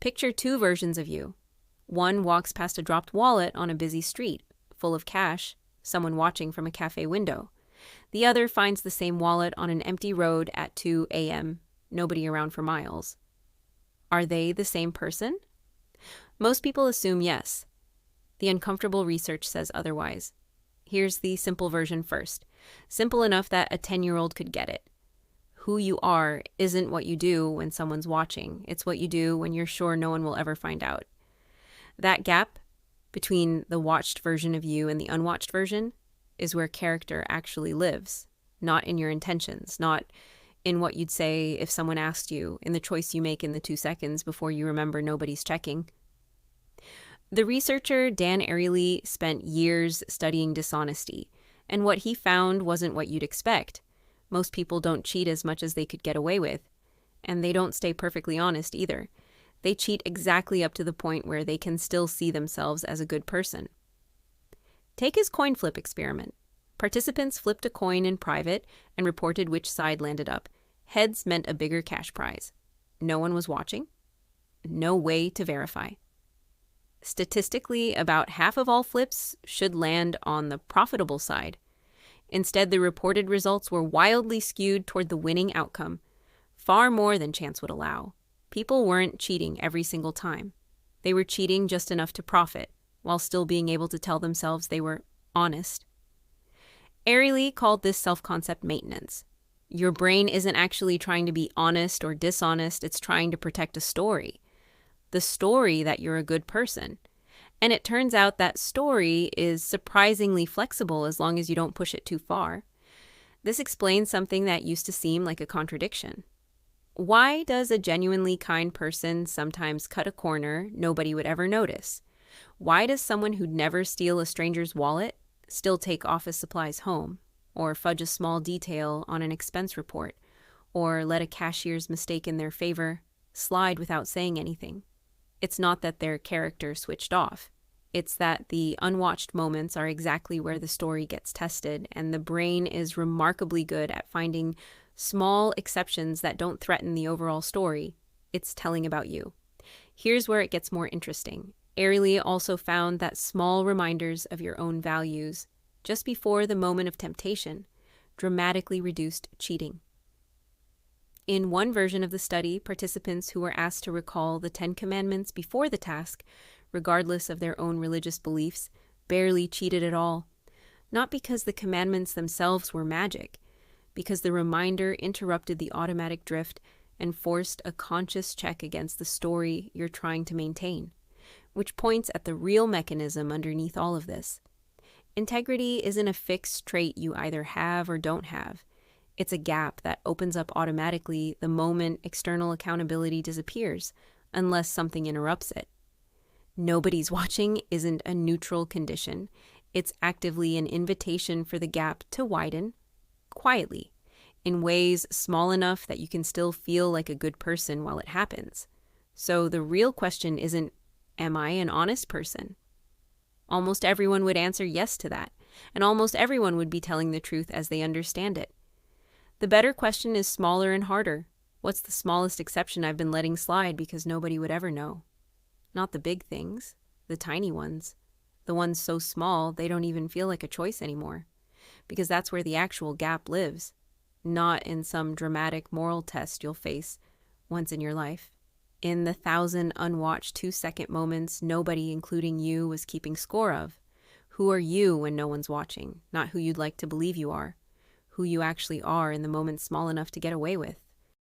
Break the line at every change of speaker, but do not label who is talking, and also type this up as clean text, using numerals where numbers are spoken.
Picture two versions of you. One walks past a dropped wallet on a busy street, full of cash, someone watching from a cafe window. The other finds the same wallet on an empty road at 2 a.m., nobody around for miles. Are they the same person? Most people assume yes. The uncomfortable research says otherwise. Here's the simple version first. Simple enough that a 10-year-old could get it. Who you are isn't what you do when someone's watching. It's what you do when you're sure no one will ever find out. That gap between the watched version of you and the unwatched version is where character actually lives, not in your intentions, not in what you'd say if someone asked you, in the choice you make in the 2 seconds before you remember nobody's checking. The researcher Dan Ariely spent years studying dishonesty, and what he found wasn't what you'd expect. Most people don't cheat as much as they could get away with, and they don't stay perfectly honest either. They cheat exactly up to the point where they can still see themselves as a good person. Take his coin flip experiment. Participants flipped a coin in private and reported which side landed up. Heads meant a bigger cash prize. No one was watching. No way to verify. Statistically, about half of all flips should land on the profitable side. Instead, the reported results were wildly skewed toward the winning outcome, far more than chance would allow. People weren't cheating every single time. They were cheating just enough to profit, while still being able to tell themselves they were honest. Ariely called this self-concept maintenance. Your brain isn't actually trying to be honest or dishonest, it's trying to protect a story. The story that you're a good person. And it turns out that story is surprisingly flexible as long as you don't push it too far. This explains something that used to seem like a contradiction. Why does a genuinely kind person sometimes cut a corner nobody would ever notice? Why does someone who'd never steal a stranger's wallet still take office supplies home, or fudge a small detail on an expense report, or let a cashier's mistake in their favor slide without saying anything? It's not that their character switched off. It's that the unwatched moments are exactly where the story gets tested, and the brain is remarkably good at finding small exceptions that don't threaten the overall story it's telling about you. Here's where it gets more interesting. Ariely also found that small reminders of your own values, just before the moment of temptation, dramatically reduced cheating. In one version of the study, participants who were asked to recall the 10 Commandments before the task, regardless of their own religious beliefs, barely cheated at all. Not because the commandments themselves were magic, because the reminder interrupted the automatic drift and forced a conscious check against the story you're trying to maintain, which points at the real mechanism underneath all of this. Integrity isn't a fixed trait you either have or don't have. It's a gap that opens up automatically the moment external accountability disappears, unless something interrupts it. Nobody's watching isn't a neutral condition. It's actively an invitation for the gap to widen, quietly, in ways small enough that you can still feel like a good person while it happens. So the real question isn't, am I an honest person? Almost everyone would answer yes to that, and almost everyone would be telling the truth as they understand it. The better question is smaller and harder. What's the smallest exception I've been letting slide because nobody would ever know? Not the big things, the tiny ones, the ones so small they don't even feel like a choice anymore, because that's where the actual gap lives, not in some dramatic moral test you'll face once in your life. In the 1,000 unwatched 2-second moments nobody, including you, was keeping score of. Who are you when no one's watching? Not who you'd like to believe you are. Who you actually are in the moment small enough to get away with.